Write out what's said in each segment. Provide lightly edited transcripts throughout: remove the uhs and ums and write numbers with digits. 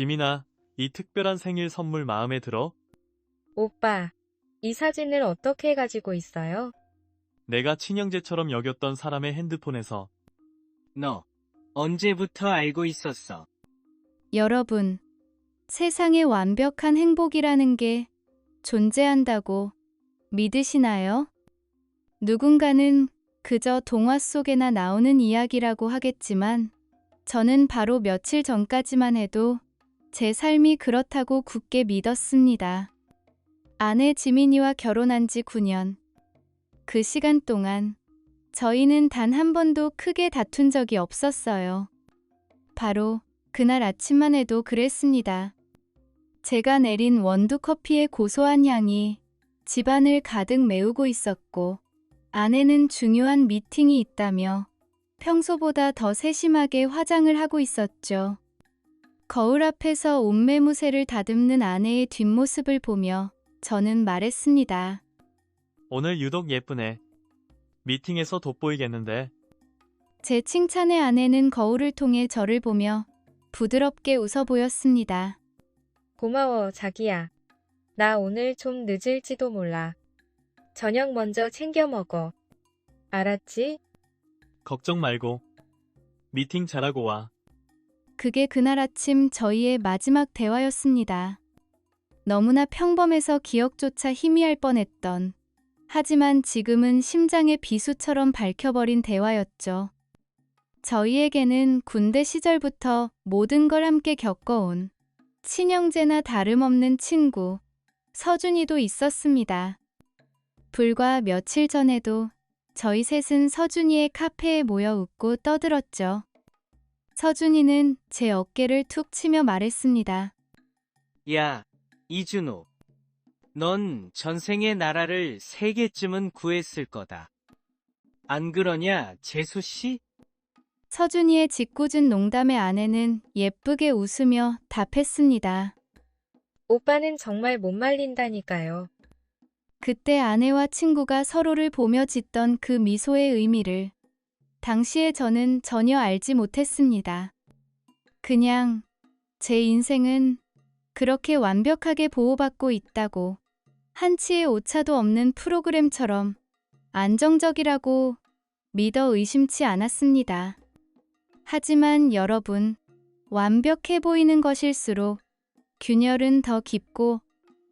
지민아, 이 특별한 생일 선물 마음에 들어? 오빠, 이 사진을 어떻게 가지고 있어요? 내가 친형제처럼 여겼던 사람의 핸드폰에서. 너 언제부터 알고 있었어? 여러분, 세상에 완벽한 행복이라는 게 존재한다고 믿으시나요? 누군가는 그저 동화 속에나 나오는 이야기라고 하겠지만, 저는 바로 며칠 전까지만 해도 제 삶이 그렇다고 굳게 믿었습니다. 아내 지민이와 결혼한 지 9년. 그 시간 동안 저희는 단 한 번도 크게 다툰 적이 없었어요. 바로 그날 아침만 해도 그랬습니다. 제가 내린 원두커피의 고소한 향이 집안을 가득 메우고 있었고, 아내는 중요한 미팅이 있다며 평소보다 더 세심하게 화장을 하고 있었죠. 거울 앞에서 옷매무새를 다듬는 아내의 뒷모습을 보며 저는 말했습니다. 오늘 유독 예쁘네. 미팅에서 돋보이겠는데. 제 칭찬에 아내는 거울을 통해 저를 보며 부드럽게 웃어 보였습니다. 고마워, 자기야. 나 오늘 좀 늦을지도 몰라. 저녁 먼저 챙겨 먹어. 알았지? 걱정 말고. 미팅 잘하고 와. 그게 그날 아침 저희의 마지막 대화였습니다. 너무나 평범해서 기억조차 희미할 뻔했던, 하지만 지금은 심장의 비수처럼 밝혀버린 대화였죠. 저희에게는 군대 시절부터 모든 걸 함께 겪어온 친형제나 다름없는 친구, 서준이도 있었습니다. 불과 며칠 전에도 저희 셋은 서준이의 카페에 모여 웃고 떠들었죠. 서준이는 제 어깨를 툭 치며 말했습니다. 야, 이준호. 넌 전생에 나라를 3개쯤은 구했을 거다. 안 그러냐, 재수씨? 서준이의 짓궂은 농담에 아내는 예쁘게 웃으며 답했습니다. 오빠는 정말 못 말린다니까요. 그때 아내와 친구가 서로를 보며 짓던 그 미소의 의미를 당시에 저는 전혀 알지 못했습니다. 그냥 제 인생은 그렇게 완벽하게 보호받고 있다고, 한치의 오차도 없는 프로그램처럼 안정적이라고 믿어 의심치 않았습니다. 하지만 여러분, 완벽해 보이는 것일수록 균열은 더 깊고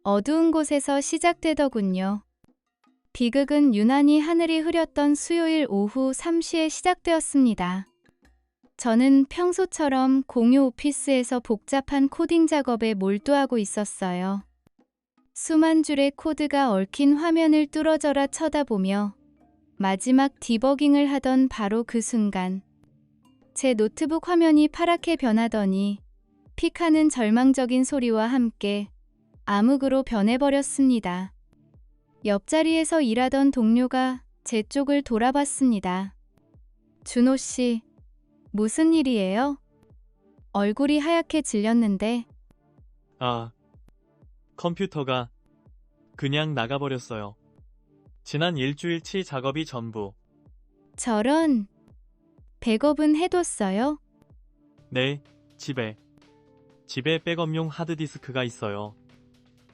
어두운 곳에서 시작되더군요. 비극은 유난히 하늘이 흐렸던 수요일 오후 3시에 시작되었습니다. 저는 평소처럼 공유 오피스에서 복잡한 코딩 작업에 몰두하고 있었어요. 수만 줄의 코드가 얽힌 화면을 뚫어져라 쳐다보며 마지막 디버깅을 하던 바로 그 순간, 제 노트북 화면이 파랗게 변하더니 픽하는 절망적인 소리와 함께 암흑으로 변해버렸습니다. 옆자리에서 일하던 동료가 제 쪽을 돌아봤습니다. 준호 씨, 무슨 일이에요? 얼굴이 하얗게 질렸는데. 아, 컴퓨터가 그냥 나가버렸어요. 지난 일주일치 작업이 전부. 저런, 백업은 해뒀어요? 네, 집에 백업용 하드디스크가 있어요.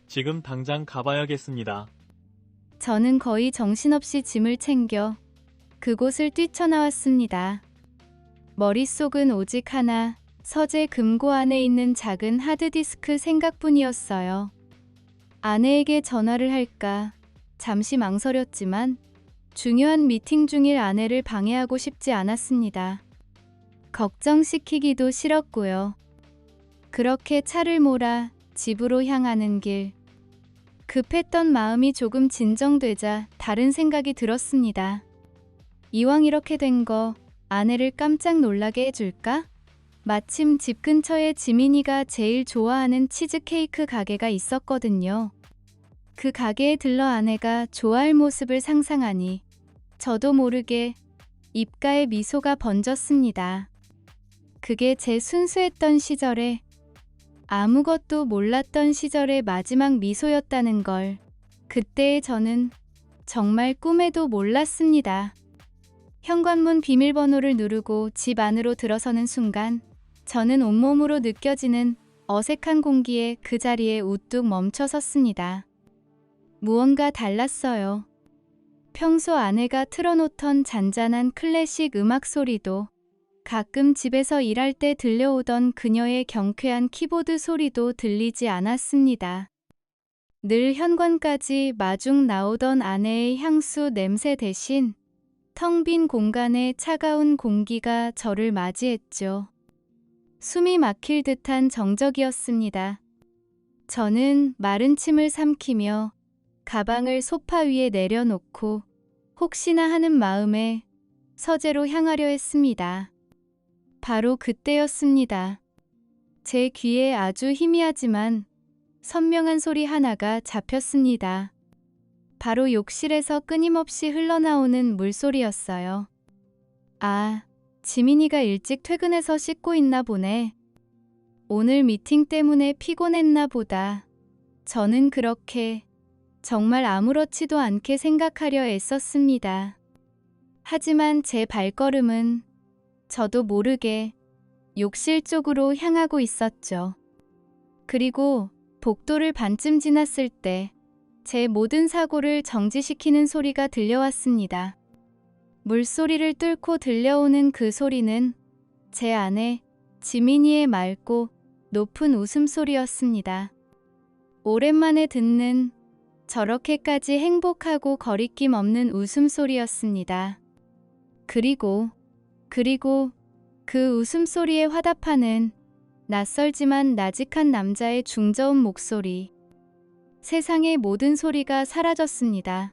지금 당장 가봐야겠습니다. 저는 거의 정신없이 짐을 챙겨 그곳을 뛰쳐나왔습니다. 머릿속은 오직 하나, 서재 금고 안에 있는 작은 하드디스크 생각뿐이었어요. 아내에게 전화를 할까 잠시 망설였지만 중요한 미팅 중일 아내를 방해하고 싶지 않았습니다. 걱정시키기도 싫었고요. 그렇게 차를 몰아 집으로 향하는 길, 급했던 마음이 조금 진정되자 다른 생각이 들었습니다. 이왕 이렇게 된 거 아내를 깜짝 놀라게 해줄까? 마침 집 근처에 지민이가 제일 좋아하는 치즈케이크 가게가 있었거든요. 그 가게에 들러 아내가 좋아할 모습을 상상하니 저도 모르게 입가에 미소가 번졌습니다. 그게 제 순수했던 시절에, 아무것도 몰랐던 시절의 마지막 미소였다는 걸 그때의 저는 정말 꿈에도 몰랐습니다. 현관문 비밀번호를 누르고 집 안으로 들어서는 순간 저는 온몸으로 느껴지는 어색한 공기에 그 자리에 우뚝 멈춰 섰습니다. 무언가 달랐어요. 평소 아내가 틀어놓던 잔잔한 클래식 음악 소리도, 가끔 집에서 일할 때 들려오던 그녀의 경쾌한 키보드 소리도 들리지 않았습니다. 늘 현관까지 마중 나오던 아내의 향수 냄새 대신 텅 빈 공간에 차가운 공기가 저를 맞이했죠. 숨이 막힐 듯한 정적이었습니다. 저는 마른 침을 삼키며 가방을 소파 위에 내려놓고 혹시나 하는 마음에 서재로 향하려 했습니다. 바로 그때였습니다. 제 귀에 아주 희미하지만 선명한 소리 하나가 잡혔습니다. 바로 욕실에서 끊임없이 흘러나오는 물소리였어요. 아, 지민이가 일찍 퇴근해서 씻고 있나 보네. 오늘 미팅 때문에 피곤했나 보다. 저는 그렇게 정말 아무렇지도 않게 생각하려 애썼습니다. 하지만 제 발걸음은 저도 모르게 욕실 쪽으로 향하고 있었죠. 그리고 복도를 반쯤 지났을 때 제 모든 사고를 정지시키는 소리가 들려왔습니다. 물소리를 뚫고 들려오는 그 소리는 제 아내 지민이의 맑고 높은 웃음소리였습니다. 오랜만에 듣는 저렇게까지 행복하고 거리낌 없는 웃음소리였습니다. 그리고 그 웃음소리에 화답하는 낯설지만 나직한 남자의 중저음 목소리. 세상의 모든 소리가 사라졌습니다.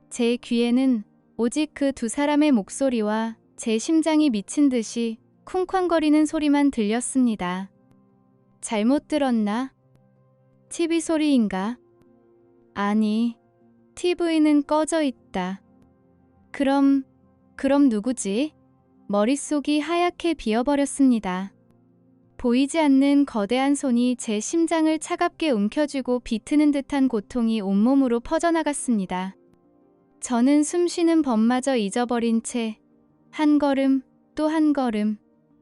제 귀에는 오직 그 두 사람의 목소리와 제 심장이 미친 듯이 쿵쾅거리는 소리만 들렸습니다. 잘못 들었나? TV 소리인가? 아니, TV는 꺼져 있다. 그럼 누구지? 머릿속이 하얗게 비어버렸습니다. 보이지 않는 거대한 손이 제 심장을 차갑게 움켜쥐고 비트는 듯한 고통이 온몸으로 퍼져나갔습니다. 저는 숨쉬는 법마저 잊어버린 채 한 걸음 또 한 걸음,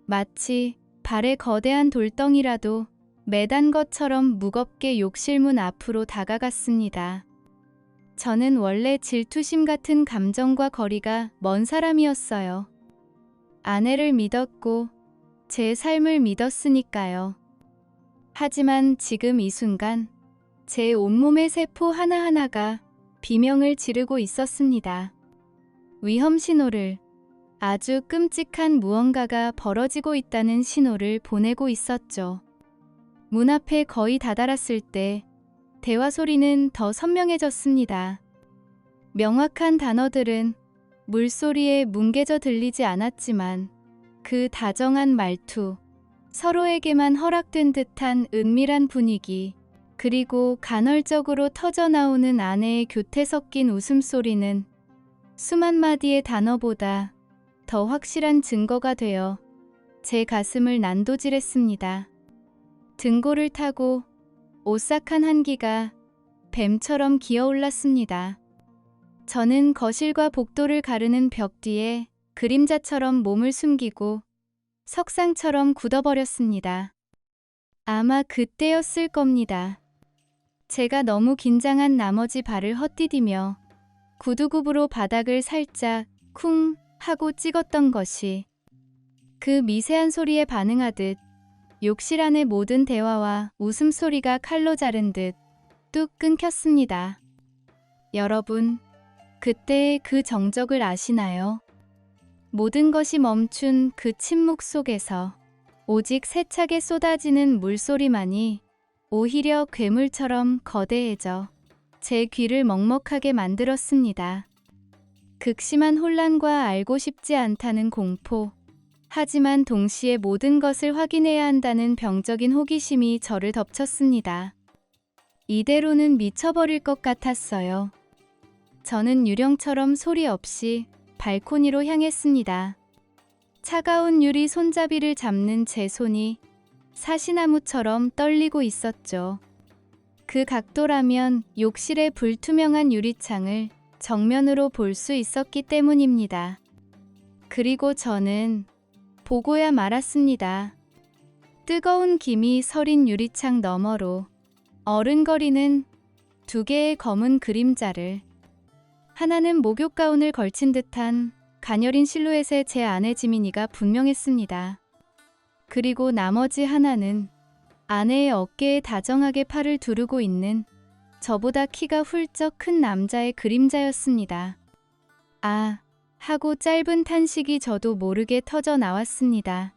마치 발에 거대한 돌덩이라도 매단 것처럼 무겁게 욕실문 앞으로 다가갔습니다. 저는 원래 질투심 같은 감정과 거리가 먼 사람이었어요. 아내를 믿었고 제 삶을 믿었으니까요. 하지만 지금 이 순간 제 온몸의 세포 하나하나가 비명을 지르고 있었습니다. 위험 신호를, 아주 끔찍한 무언가가 벌어지고 있다는 신호를 보내고 있었죠. 문 앞에 거의 다다랐을 때 대화 소리는 더 선명해졌습니다. 명확한 단어들은 물소리에 뭉개져 들리지 않았지만 그 다정한 말투, 서로에게만 허락된 듯한 은밀한 분위기, 그리고 간헐적으로 터져나오는 아내의 교태 섞인 웃음소리는 수만 마디의 단어보다 더 확실한 증거가 되어 제 가슴을 난도질했습니다. 등골을 타고 오싹한 한기가 뱀처럼 기어올랐습니다. 저는 거실과 복도를 가르는 벽 뒤에 그림자처럼 몸을 숨기고 석상처럼 굳어버렸습니다. 아마 그때였을 겁니다. 제가 너무 긴장한 나머지 발을 헛디디며 구두굽으로 바닥을 살짝 쿵 하고 찍었던 것이, 그 미세한 소리에 반응하듯 욕실 안의 모든 대화와 웃음소리가 칼로 자른 듯 뚝 끊겼습니다. 여러분, 그때의 그 정적을 아시나요? 모든 것이 멈춘 그 침묵 속에서 오직 세차게 쏟아지는 물소리만이 오히려 괴물처럼 거대해져 제 귀를 먹먹하게 만들었습니다. 극심한 혼란과 알고 싶지 않다는 공포, 하지만 동시에 모든 것을 확인해야 한다는 병적인 호기심이 저를 덮쳤습니다. 이대로는 미쳐버릴 것 같았어요. 저는 유령처럼 소리 없이 발코니로 향했습니다. 차가운 유리 손잡이를 잡는 제 손이 사시나무처럼 떨리고 있었죠. 그 각도라면 욕실의 불투명한 유리창을 정면으로 볼 수 있었기 때문입니다. 그리고 저는 보고야 말았습니다. 뜨거운 김이 서린 유리창 너머로 어른거리는 두 개의 검은 그림자를. 하나는 목욕 가운을 걸친 듯한 가녀린 실루엣의 제 아내 지민이가 분명했습니다. 그리고 나머지 하나는 아내의 어깨에 다정하게 팔을 두르고 있는 저보다 키가 훌쩍 큰 남자의 그림자였습니다. 아, 하고 짧은 탄식이 저도 모르게 터져 나왔습니다.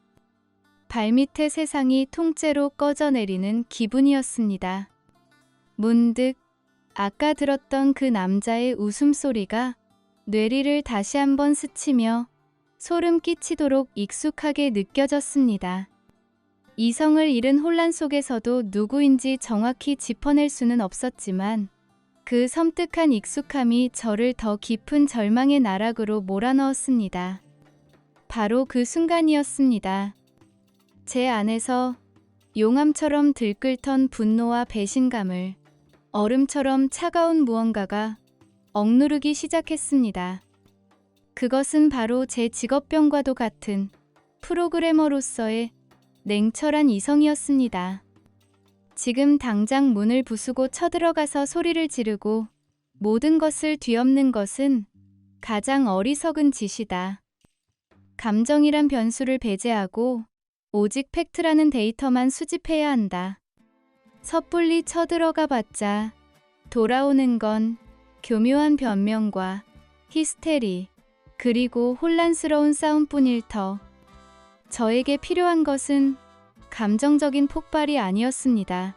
발밑에 세상이 통째로 꺼져내리는 기분이었습니다. 문득 아까 들었던 그 남자의 웃음소리가 뇌리를 다시 한번 스치며 소름 끼치도록 익숙하게 느껴졌습니다. 이성을 잃은 혼란 속에서도 누구인지 정확히 짚어낼 수는 없었지만 그 섬뜩한 익숙함이 저를 더 깊은 절망의 나락으로 몰아넣었습니다. 바로 그 순간이었습니다. 제 안에서 용암처럼 들끓던 분노와 배신감을 얼음처럼 차가운 무언가가 억누르기 시작했습니다. 그것은 바로 제 직업병과도 같은 프로그래머로서의 냉철한 이성이었습니다. 지금 당장 문을 부수고 쳐들어가서 소리를 지르고 모든 것을 뒤엎는 것은 가장 어리석은 짓이다. 감정이란 변수를 배제하고 오직 팩트라는 데이터만 수집해야 한다. 섣불리 쳐들어가 봤자 돌아오는 건 교묘한 변명과 히스테리, 그리고 혼란스러운 싸움뿐일 터. 저에게 필요한 것은 감정적인 폭발이 아니었습니다.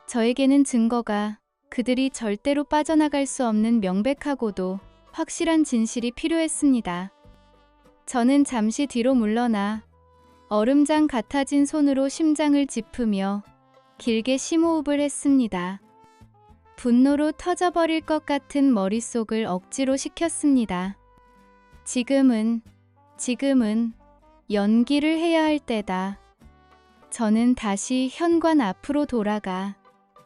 저에게는 증거가, 그들이 절대로 빠져나갈 수 없는 명백하고도 확실한 진실이 필요했습니다. 저는 잠시 뒤로 물러나 얼음장 같아진 손으로 심장을 짚으며 길게 심호흡을 했습니다. 분노로 터져버릴 것 같은 머릿속을 억지로 식혔습니다. 지금은 연기를 해야 할 때다. 저는 다시 현관 앞으로 돌아가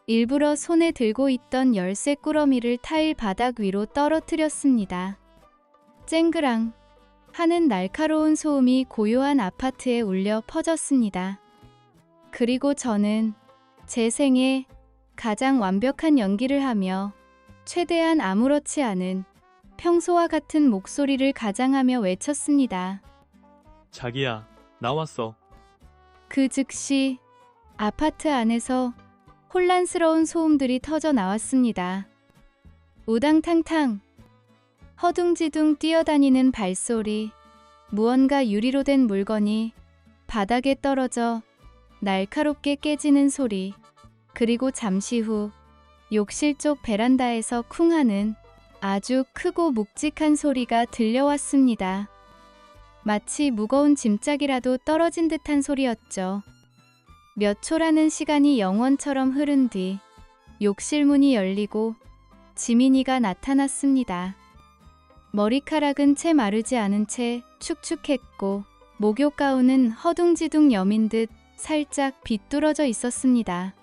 일부러 손에 들고 있던 열쇠 꾸러미를 타일 바닥 위로 떨어뜨렸습니다. 쨍그랑 하는 날카로운 소음이 고요한 아파트에 울려 퍼졌습니다. 그리고 저는 제 생에 가장 완벽한 연기를 하며 최대한 아무렇지 않은 평소와 같은 목소리를 가장하며 외쳤습니다. 자기야, 나왔어. 그 즉시 아파트 안에서 혼란스러운 소음들이 터져 나왔습니다. 우당탕탕, 허둥지둥 뛰어다니는 발소리, 무언가 유리로 된 물건이 바닥에 떨어져 날카롭게 깨지는 소리, 그리고 잠시 후 욕실 쪽 베란다에서 쿵 하는 아주 크고 묵직한 소리가 들려왔습니다. 마치 무거운 짐짝이라도 떨어진 듯한 소리였죠. 몇 초라는 시간이 영원처럼 흐른 뒤 욕실 문이 열리고 지민이가 나타났습니다. 머리카락은 채 마르지 않은 채 축축했고 목욕 가운은 허둥지둥 여민 듯 살짝 비뚤어져 있었습니다.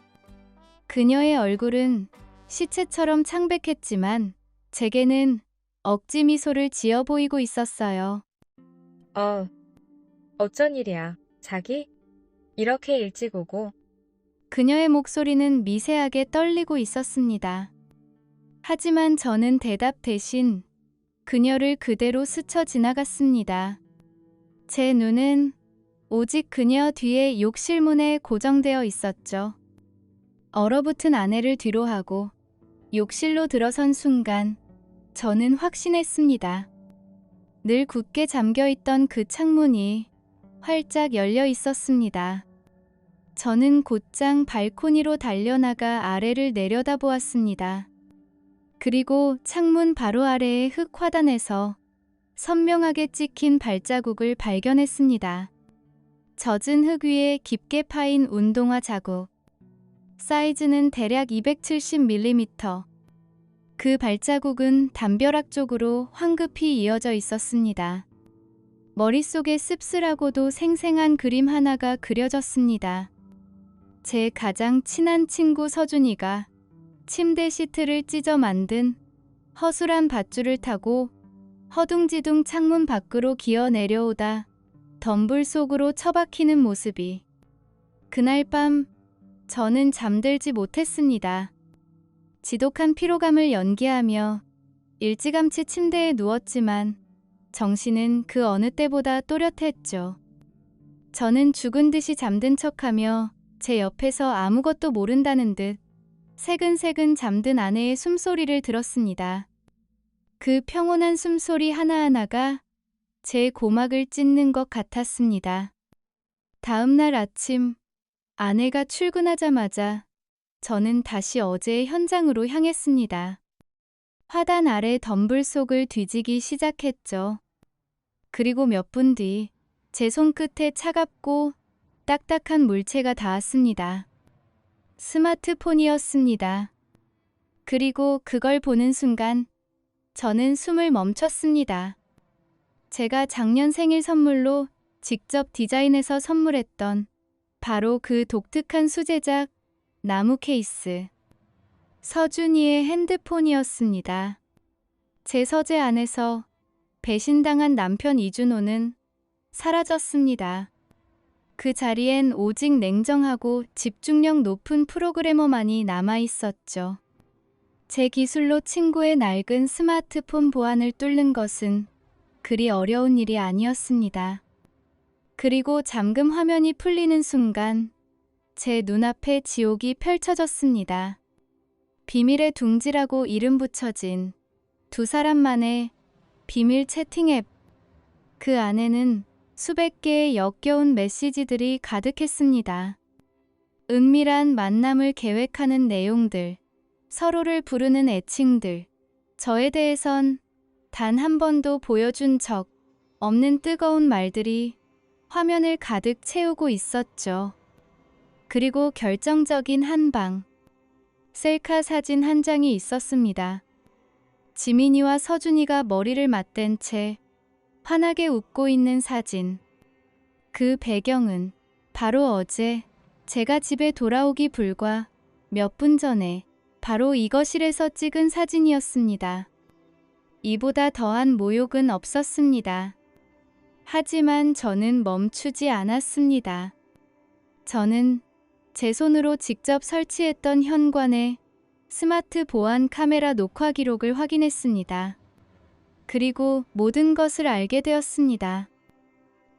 그녀의 얼굴은 시체처럼 창백했지만 제게는 억지 미소를 지어 보이고 있었어요. 어쩐 일이야, 자기? 이렇게 일찍 오고. 그녀의 목소리는 미세하게 떨리고 있었습니다. 하지만 저는 대답 대신 그녀를 그대로 스쳐 지나갔습니다. 제 눈은 오직 그녀 뒤에 욕실 문에 고정되어 있었죠. 얼어붙은 아내를 뒤로하고 욕실로 들어선 순간 저는 확신했습니다. 늘 굳게 잠겨있던 그 창문이 활짝 열려 있었습니다. 저는 곧장 발코니로 달려나가 아래를 내려다보았습니다. 그리고 창문 바로 아래의 흙 화단에서 선명하게 찍힌 발자국을 발견했습니다. 젖은 흙 위에 깊게 파인 운동화 자국. 사이즈는 대략 270mm. 그 발자국은 담벼락 쪽으로 황급히 이어져 있었습니다. 머릿속에 씁쓸하고도 생생한 그림 하나가 그려졌습니다. 제 가장 친한 친구 서준이가 침대 시트를 찢어 만든 허술한 밧줄을 타고 허둥지둥 창문 밖으로 기어 내려오다 덤불 속으로 처박히는 모습이. 그날 밤 저는 잠들지 못했습니다. 지독한 피로감을 연기하며 일찌감치 침대에 누웠지만 정신은 그 어느 때보다 또렷했죠. 저는 죽은 듯이 잠든 척하며 제 옆에서 아무것도 모른다는 듯 새근새근 잠든 아내의 숨소리를 들었습니다. 그 평온한 숨소리 하나하나가 제 고막을 찢는 것 같았습니다. 다음 날 아침 아내가 출근하자마자 저는 다시 어제의 현장으로 향했습니다. 화단 아래 덤불 속을 뒤지기 시작했죠. 그리고 몇 분 뒤 제 손끝에 차갑고 딱딱한 물체가 닿았습니다. 스마트폰이었습니다. 그리고 그걸 보는 순간 저는 숨을 멈췄습니다. 제가 작년 생일 선물로 직접 디자인해서 선물했던 바로 그 독특한 수제작 나무 케이스. 서준이의 핸드폰이었습니다. 제 서재 안에서 배신당한 남편 이준호는 사라졌습니다. 그 자리엔 오직 냉정하고 집중력 높은 프로그래머만이 남아 있었죠. 제 기술로 친구의 낡은 스마트폰 보안을 뚫는 것은 그리 어려운 일이 아니었습니다. 그리고 잠금 화면이 풀리는 순간 제 눈앞에 지옥이 펼쳐졌습니다. 비밀의 둥지라고 이름 붙여진 두 사람만의 비밀 채팅 앱. 그 안에는 수백 개의 역겨운 메시지들이 가득했습니다. 은밀한 만남을 계획하는 내용들, 서로를 부르는 애칭들, 저에 대해선 단 한 번도 보여준 적 없는 뜨거운 말들이 화면을 가득 채우고 있었죠. 그리고 결정적인 한 방, 셀카 사진 한 장이 있었습니다. 지민이와 서준이가 머리를 맞댄 채 환하게 웃고 있는 사진. 그 배경은 바로 어제 제가 집에 돌아오기 불과 몇 분 전에 바로 이 거실에서 찍은 사진이었습니다. 이보다 더한 모욕은 없었습니다. 하지만 저는 멈추지 않았습니다. 저는 제 손으로 직접 설치했던 현관에 스마트 보안 카메라 녹화 기록을 확인했습니다. 그리고 모든 것을 알게 되었습니다.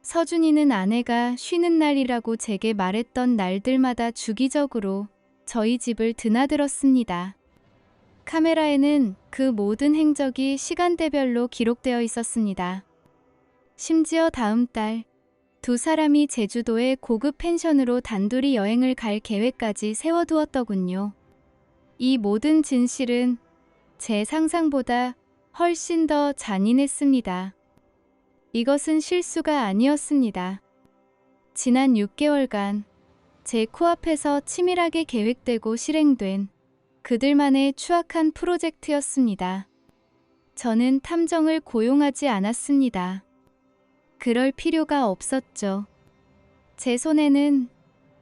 서준이는 아내가 쉬는 날이라고 제게 말했던 날들마다 주기적으로 저희 집을 드나들었습니다. 카메라에는 그 모든 행적이 시간대별로 기록되어 있었습니다. 심지어 다음 달 두 사람이 제주도의 고급 펜션으로 단둘이 여행을 갈 계획까지 세워두었더군요. 이 모든 진실은 제 상상보다 훨씬 더 잔인했습니다. 이것은 실수가 아니었습니다. 지난 6개월간 제 코앞에서 치밀하게 계획되고 실행된 그들만의 추악한 프로젝트였습니다. 저는 탐정을 고용하지 않았습니다. 그럴 필요가 없었죠. 제 손에는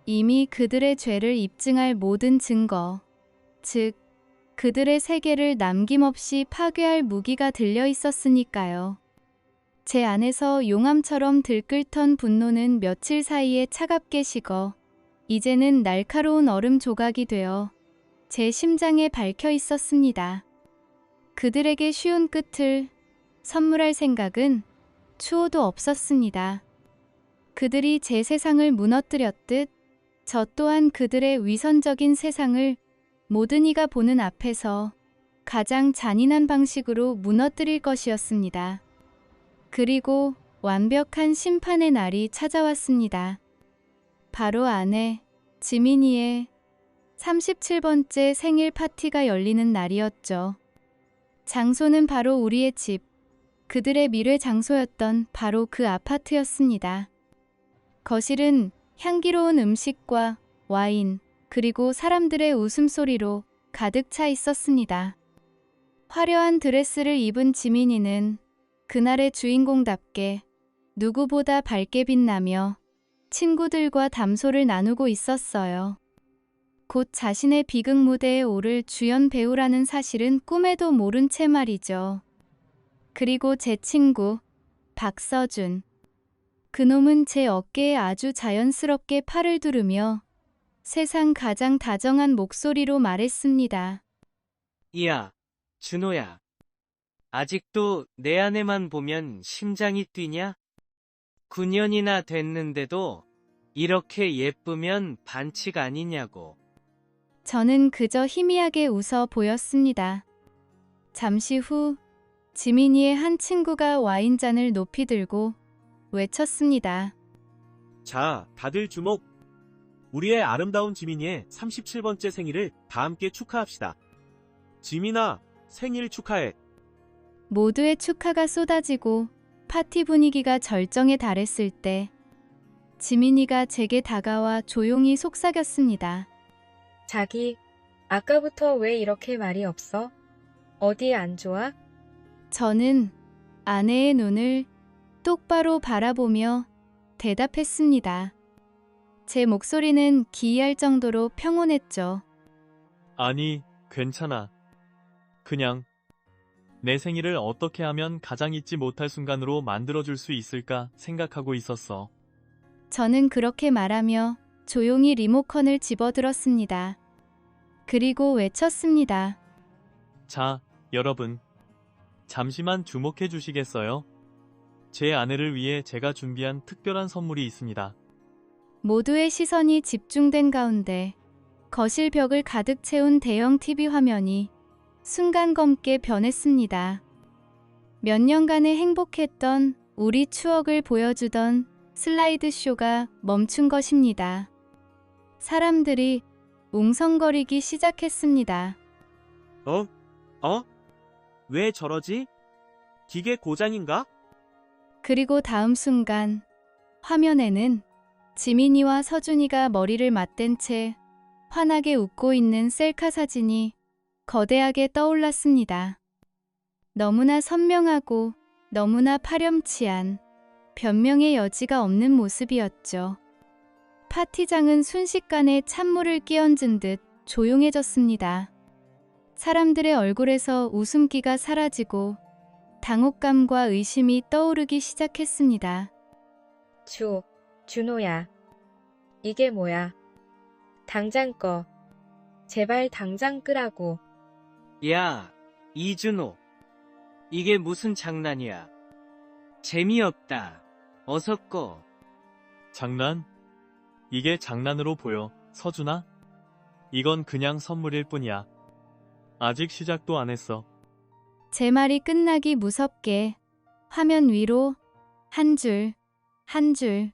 이미 그들의 죄를 입증할 모든 증거, 즉 그들의 세계를 남김없이 파괴할 무기가 들려 있었으니까요. 제 안에서 용암처럼 들끓던 분노는 며칠 사이에 차갑게 식어 이제는 날카로운 얼음 조각이 되어 제 심장에 박혀 있었습니다. 그들에게 쉬운 끝을 선물할 생각은 추호도 없었습니다. 그들이 제 세상을 무너뜨렸듯 저 또한 그들의 위선적인 세상을 모든 이가 보는 앞에서 가장 잔인한 방식으로 무너뜨릴 것이었습니다. 그리고 완벽한 심판의 날이 찾아왔습니다. 바로 아내 지민이의 37번째 생일 파티가 열리는 날이었죠. 장소는 바로 우리의 집, 그들의 미래 장소였던 바로 그 아파트였습니다. 거실은 향기로운 음식과 와인, 그리고 사람들의 웃음소리로 가득 차 있었습니다. 화려한 드레스를 입은 지민이는 그날의 주인공답게 누구보다 밝게 빛나며 친구들과 담소를 나누고 있었어요. 곧 자신의 비극 무대에 오를 주연 배우라는 사실은 꿈에도 모른 채 말이죠. 그리고 제 친구 박서준. 그놈은 제 어깨에 아주 자연스럽게 팔을 두르며 세상 가장 다정한 목소리로 말했습니다. 야, 준호야. 아직도 내 아내만 보면 심장이 뛰냐? 9년이나 됐는데도 이렇게 예쁘면 반칙 아니냐고. 저는 그저 희미하게 웃어 보였습니다. 잠시 후 지민이의 한 친구가 와인잔을 높이 들고 외쳤습니다. 자, 다들 주목. 우리의 아름다운 지민이의 37번째 생일을 다 함께 축하합시다. 지민아, 생일 축하해. 모두의 축하가 쏟아지고 파티 분위기가 절정에 달했을 때 지민이가 제게 다가와 조용히 속삭였습니다. 자기, 아까부터 왜 이렇게 말이 없어? 어디 안 좋아? 저는 아내의 눈을 똑바로 바라보며 대답했습니다. 제 목소리는 기이할 정도로 평온했죠. 아니, 괜찮아. 그냥 내 생일을 어떻게 하면 가장 잊지 못할 순간으로 만들어줄 수 있을까 생각하고 있었어. 저는 그렇게 말하며 조용히 리모컨을 집어들었습니다. 그리고 외쳤습니다. 자, 여러분. 잠시만 주목해 주시겠어요? 제 아내를 위해 제가 준비한 특별한 선물이 있습니다. 모두의 시선이 집중된 가운데 거실 벽을 가득 채운 대형 TV 화면이 순간 검게 변했습니다. 몇 년간의 행복했던 우리 추억을 보여주던 슬라이드 쇼가 멈춘 것입니다. 사람들이 웅성거리기 시작했습니다. 왜 저러지? 기계 고장인가? 그리고 다음 순간 화면에는 지민이와 서준이가 머리를 맞댄 채 환하게 웃고 있는 셀카 사진이 거대하게 떠올랐습니다. 너무나 선명하고 너무나 파렴치한 변명의 여지가 없는 모습이었죠. 파티장은 순식간에 찬물을 끼얹은 듯 조용해졌습니다. 사람들의 얼굴에서 웃음기가 사라지고 당혹감과 의심이 떠오르기 시작했습니다. 준호야. 이게 뭐야? 당장 꺼. 제발 당장 끄라고. 야, 이준호. 이게 무슨 장난이야. 재미없다. 어서 꺼. 장난? 이게 장난으로 보여, 서준아? 이건 그냥 선물일 뿐이야. 아직 시작도 안 했어. 제 말이 끝나기 무섭게 화면 위로 한 줄, 한 줄.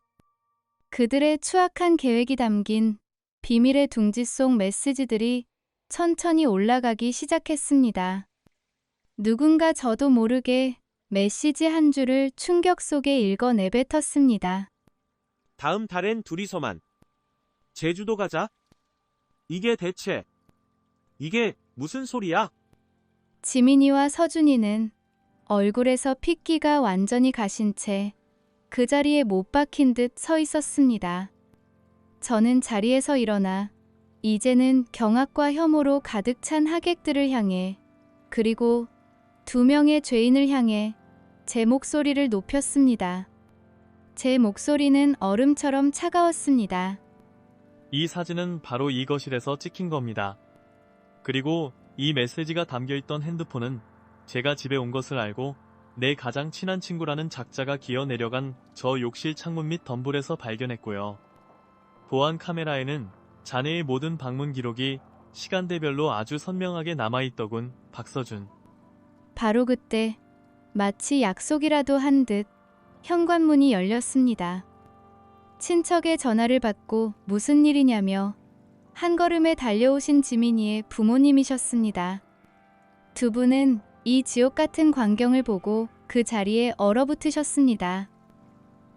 그들의 추악한 계획이 담긴 비밀의 둥지 속 메시지들이 천천히 올라가기 시작했습니다. 누군가 저도 모르게 메시지 한 줄을 충격 속에 읽어 내뱉었습니다. 다음 달엔 둘이서만. 제주도 가자. 이게 무슨 소리야? 지민이와 서준이는 얼굴에서 핏기가 완전히 가신 채 그 자리에 못 박힌 듯 서 있었습니다. 저는 자리에서 일어나 이제는 경악과 혐오로 가득 찬 하객들을 향해 그리고 2명의 죄인을 향해 제 목소리를 높였습니다. 제 목소리는 얼음처럼 차가웠습니다. 이 사진은 바로 이 거실에서 찍힌 겁니다. 그리고 이 메시지가 담겨있던 핸드폰은 제가 집에 온 것을 알고 내 가장 친한 친구라는 작자가 기어 내려간 저 욕실 창문 및 덤불에서 발견했고요. 보안 카메라에는 자네의 모든 방문 기록이 시간대별로 아주 선명하게 남아있더군, 박서준. 바로 그때 마치 약속이라도 한 듯 현관문이 열렸습니다. 친척의 전화를 받고 무슨 일이냐며 한 걸음에 달려오신 지민이의 부모님이셨습니다. 두 분은 이 지옥 같은 광경을 보고 그 자리에 얼어붙으셨습니다.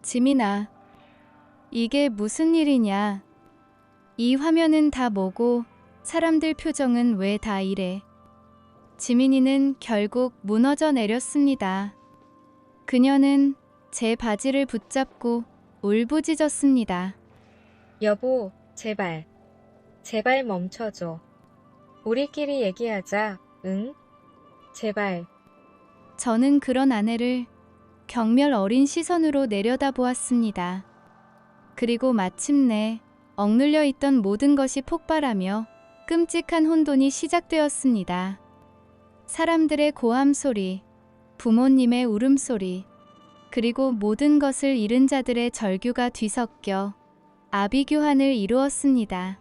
지민아, 이게 무슨 일이냐? 이 화면은 다 뭐고 사람들 표정은 왜 다 이래? 지민이는 결국 무너져 내렸습니다. 그녀는 제 바지를 붙잡고 울부짖었습니다. 여보, 제발. 제발 멈춰줘. 우리끼리 얘기하자, 응? 제발. 저는 그런 아내를 경멸 어린 시선으로 내려다보았습니다. 그리고 마침내 억눌려 있던 모든 것이 폭발하며 끔찍한 혼돈이 시작되었습니다. 사람들의 고함 소리, 부모님의 울음소리, 그리고 모든 것을 잃은 자들의 절규가 뒤섞여 아비규환을 이루었습니다.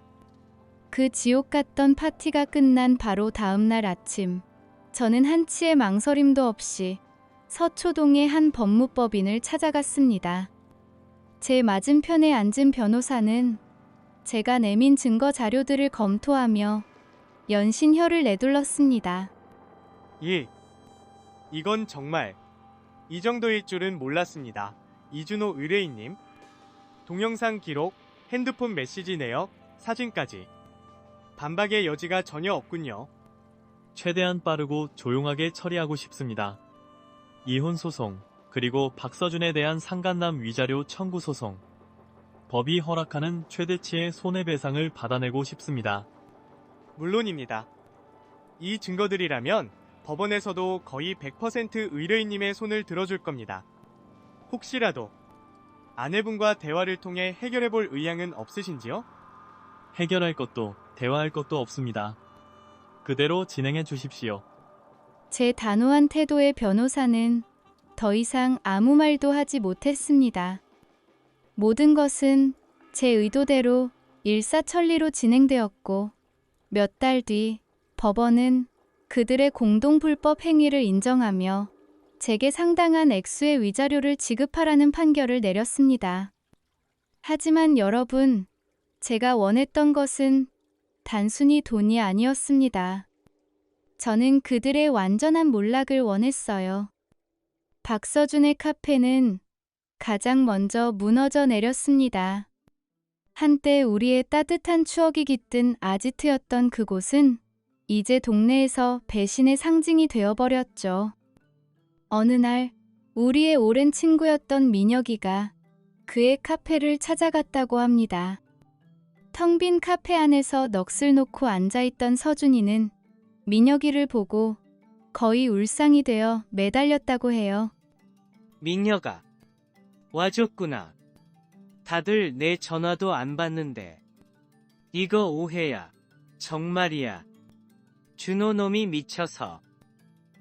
그 지옥 같던 파티가 끝난 바로 다음 날 아침, 저는 한치의 망설임도 없이 서초동의 한 법무법인을 찾아갔습니다. 제 맞은편에 앉은 변호사는 제가 내민 증거 자료들을 검토하며 연신 혀를 내둘렀습니다. 이건 정말 이 정도일 줄은 몰랐습니다. 이준호 의뢰인님, 동영상 기록, 핸드폰 메시지 내역, 사진까지 반박의 여지가 전혀 없군요. 최대한 빠르고 조용하게 처리하고 싶습니다. 이혼 소송, 그리고 박서준에 대한 상간남 위자료 청구 소송. 법이 허락하는 최대치의 손해배상을 받아내고 싶습니다. 물론입니다. 이 증거들이라면 법원에서도 거의 100% 의뢰인님의 손을 들어줄 겁니다. 혹시라도 아내분과 대화를 통해 해결해볼 의향은 없으신지요? 해결할 것도 대화할 것도 없습니다. 그대로 진행해 주십시오. 제 단호한 태도의 변호사는 더 이상 아무 말도 하지 못했습니다. 모든 것은 제 의도대로 일사천리로 진행되었고, 몇 달 뒤 법원은 그들의 공동 불법 행위를 인정하며 제게 상당한 액수의 위자료를 지급하라는 판결을 내렸습니다. 하지만 여러분, 제가 원했던 것은 단순히 돈이 아니었습니다. 저는 그들의 완전한 몰락을 원했어요. 박서준의 카페는 가장 먼저 무너져 내렸습니다. 한때 우리의 따뜻한 추억이 깃든 아지트였던 그곳은 이제 동네에서 배신의 상징이 되어버렸죠. 어느 날 우리의 오랜 친구였던 민혁이가 그의 카페를 찾아갔다고 합니다. 텅 빈 카페 안에서 넋을 놓고 앉아있던 서준이는 민혁이를 보고 거의 울상이 되어 매달렸다고 해요. 민혁아, 와줬구나. 다들 내 전화도 안 받는데. 이거 오해야. 정말이야. 준호 놈이 미쳐서.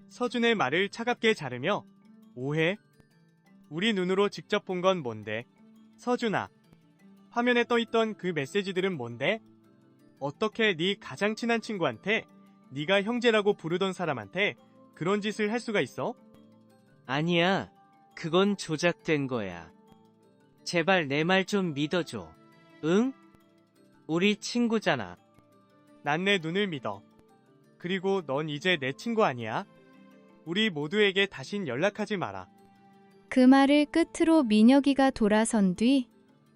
서준의 말을 차갑게 자르며 오해? 우리 눈으로 직접 본 건 뭔데? 서준아, 화면에 떠있던 그 메시지들은 뭔데? 어떻게 네 가장 친한 친구한테, 네가 형제라고 부르던 사람한테 그런 짓을 할 수가 있어? 아니야. 그건 조작된 거야. 제발 내 말 좀 믿어줘. 응? 우리 친구잖아. 난 내 눈을 믿어. 그리고 넌 이제 내 친구 아니야? 우리 모두에게 다신 연락하지 마라. 그 말을 끝으로 민혁이가 돌아선 뒤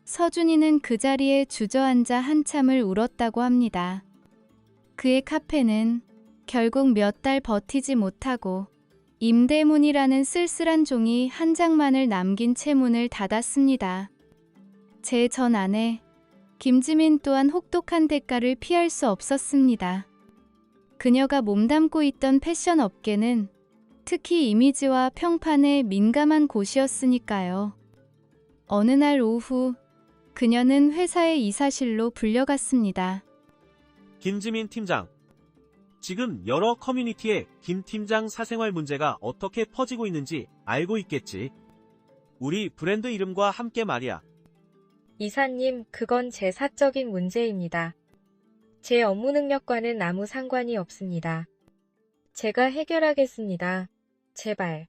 서준이는 그 자리에 주저앉아 한참을 울었다고 합니다. 그의 카페는 결국 몇 달 버티지 못하고 임대문이라는 쓸쓸한 종이 한 장만을 남긴 채 문을 닫았습니다. 제 전 아내 김지민 또한 혹독한 대가를 피할 수 없었습니다. 그녀가 몸담고 있던 패션 업계는 특히 이미지와 평판에 민감한 곳이었으니까요. 어느 날 오후 그녀는 회사의 이사실로 불려갔습니다. 김지민 팀장. 지금 여러 커뮤니티에 김 팀장 사생활 문제가 어떻게 퍼지고 있는지 알고 있겠지. 우리 브랜드 이름과 함께 말이야. 이사님, 그건 제 사적인 문제입니다. 제 업무 능력과는 아무 상관이 없습니다. 제가 해결하겠습니다. 제발.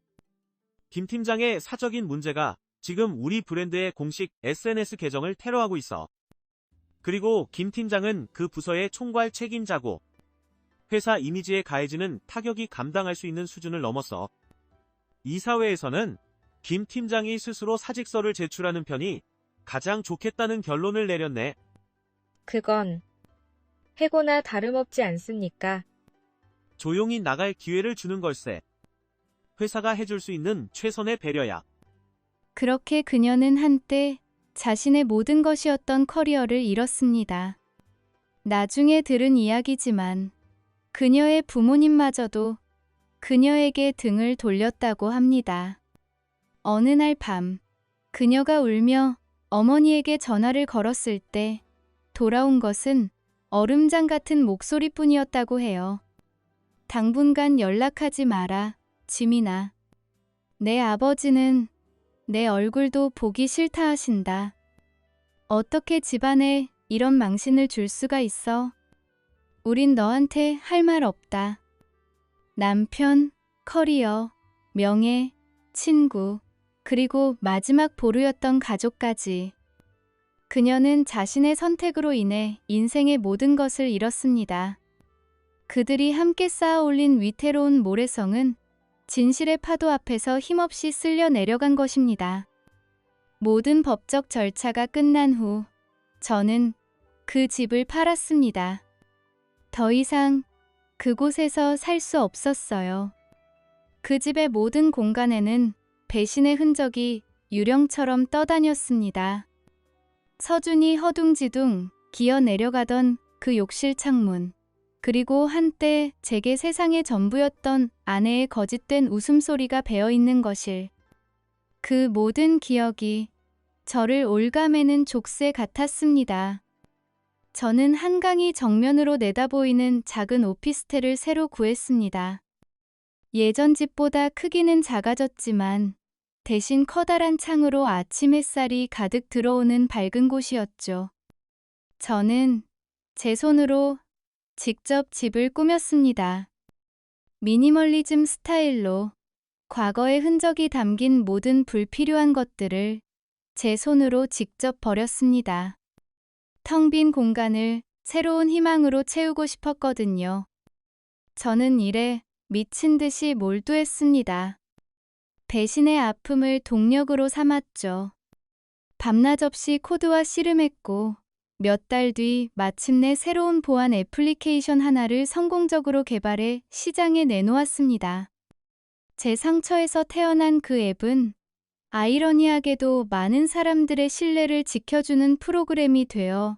김 팀장의 사적인 문제가 지금 우리 브랜드의 공식 SNS 계정을 테러하고 있어. 그리고 김 팀장은 그 부서의 총괄 책임자고 회사 이미지에 가해지는 타격이 감당할 수 있는 수준을 넘었어. 이사회에서는 김 팀장이 스스로 사직서를 제출하는 편이 가장 좋겠다는 결론을 내렸네. 그건 해고나 다름없지 않습니까? 조용히 나갈 기회를 주는 걸세. 회사가 해줄 수 있는 최선의 배려야. 그렇게 그녀는 한때 자신의 모든 것이었던 커리어를 잃었습니다. 나중에 들은 이야기지만 그녀의 부모님마저도 그녀에게 등을 돌렸다고 합니다. 어느 날 밤, 그녀가 울며 어머니에게 전화를 걸었을 때 돌아온 것은 얼음장 같은 목소리뿐이었다고 해요. 당분간 연락하지 마라, 지민아. 내 아버지는 내 얼굴도 보기 싫다 하신다. 어떻게 집안에 이런 망신을 줄 수가 있어? 우린 너한테 할 말 없다. 남편, 커리어, 명예, 친구, 그리고 마지막 보루였던 가족까지. 그녀는 자신의 선택으로 인해 인생의 모든 것을 잃었습니다. 그들이 함께 쌓아 올린 위태로운 모래성은 진실의 파도 앞에서 힘없이 쓸려 내려간 것입니다. 모든 법적 절차가 끝난 후 저는 그 집을 팔았습니다. 더 이상 그곳에서 살 수 없었어요. 그 집의 모든 공간에는 배신의 흔적이 유령처럼 떠다녔습니다. 서준이 허둥지둥 기어 내려가던 그 욕실 창문, 그리고 한때 제게 세상의 전부였던 아내의 거짓된 웃음소리가 배어있는 거실. 그 모든 기억이 저를 올가매는 족쇄 같았습니다. 저는 한강이 정면으로 내다보이는 작은 오피스텔을 새로 구했습니다. 예전 집보다 크기는 작아졌지만 대신 커다란 창으로 아침 햇살이 가득 들어오는 밝은 곳이었죠. 저는 제 손으로 직접 집을 꾸몄습니다. 미니멀리즘 스타일로 과거의 흔적이 담긴 모든 불필요한 것들을 제 손으로 직접 버렸습니다. 텅 빈 공간을 새로운 희망으로 채우고 싶었거든요. 저는 일에 미친 듯이 몰두했습니다. 배신의 아픔을 동력으로 삼았죠. 밤낮 없이 코드와 씨름했고 몇 달 뒤 마침내 새로운 보안 애플리케이션 하나를 성공적으로 개발해 시장에 내놓았습니다. 제 상처에서 태어난 그 앱은 아이러니하게도 많은 사람들의 신뢰를 지켜주는 프로그램이 되어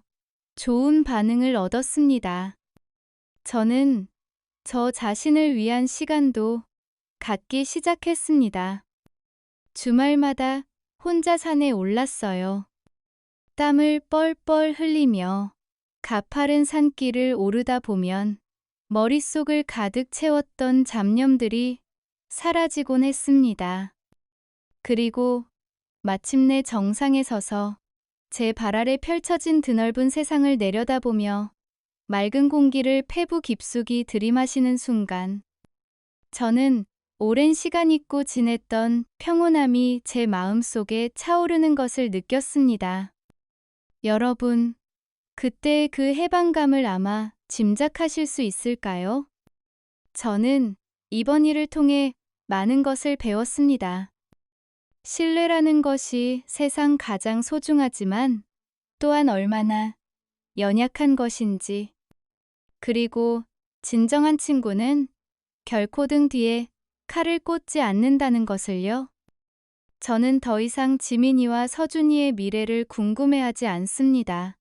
좋은 반응을 얻었습니다. 저는 저 자신을 위한 시간도 갖기 시작했습니다. 주말마다 혼자 산에 올랐어요. 땀을 뻘뻘 흘리며 가파른 산길을 오르다 보면 머릿속을 가득 채웠던 잡념들이 사라지곤 했습니다. 그리고 마침내 정상에 서서 제 발 아래 펼쳐진 드넓은 세상을 내려다보며 맑은 공기를 폐부 깊숙이 들이마시는 순간, 저는 오랜 시간 잊고 지냈던 평온함이 제 마음속에 차오르는 것을 느꼈습니다. 여러분, 그때의 그 해방감을 아마 짐작하실 수 있을까요? 저는 이번 일을 통해 많은 것을 배웠습니다. 신뢰라는 것이 세상 가장 소중하지만 또한 얼마나 연약한 것인지, 그리고 진정한 친구는 결코 등 뒤에 칼을 꽂지 않는다는 것을요. 저는 더 이상 지민이와 서준이의 미래를 궁금해하지 않습니다.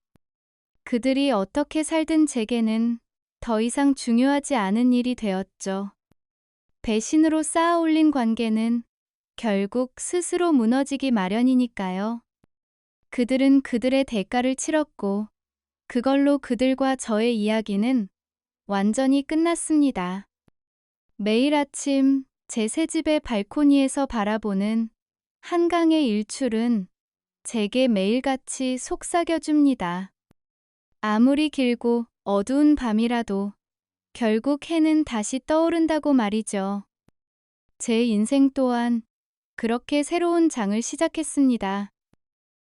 그들이 어떻게 살든 제게는 더 이상 중요하지 않은 일이 되었죠. 배신으로 쌓아 올린 관계는 결국 스스로 무너지기 마련이니까요. 그들은 그들의 대가를 치렀고 그걸로 그들과 저의 이야기는 완전히 끝났습니다. 매일 아침 제 새 집의 발코니에서 바라보는 한강의 일출은 제게 매일같이 속삭여줍니다. 아무리 길고 어두운 밤이라도 결국 해는 다시 떠오른다고 말이죠. 제 인생 또한 그렇게 새로운 장을 시작했습니다.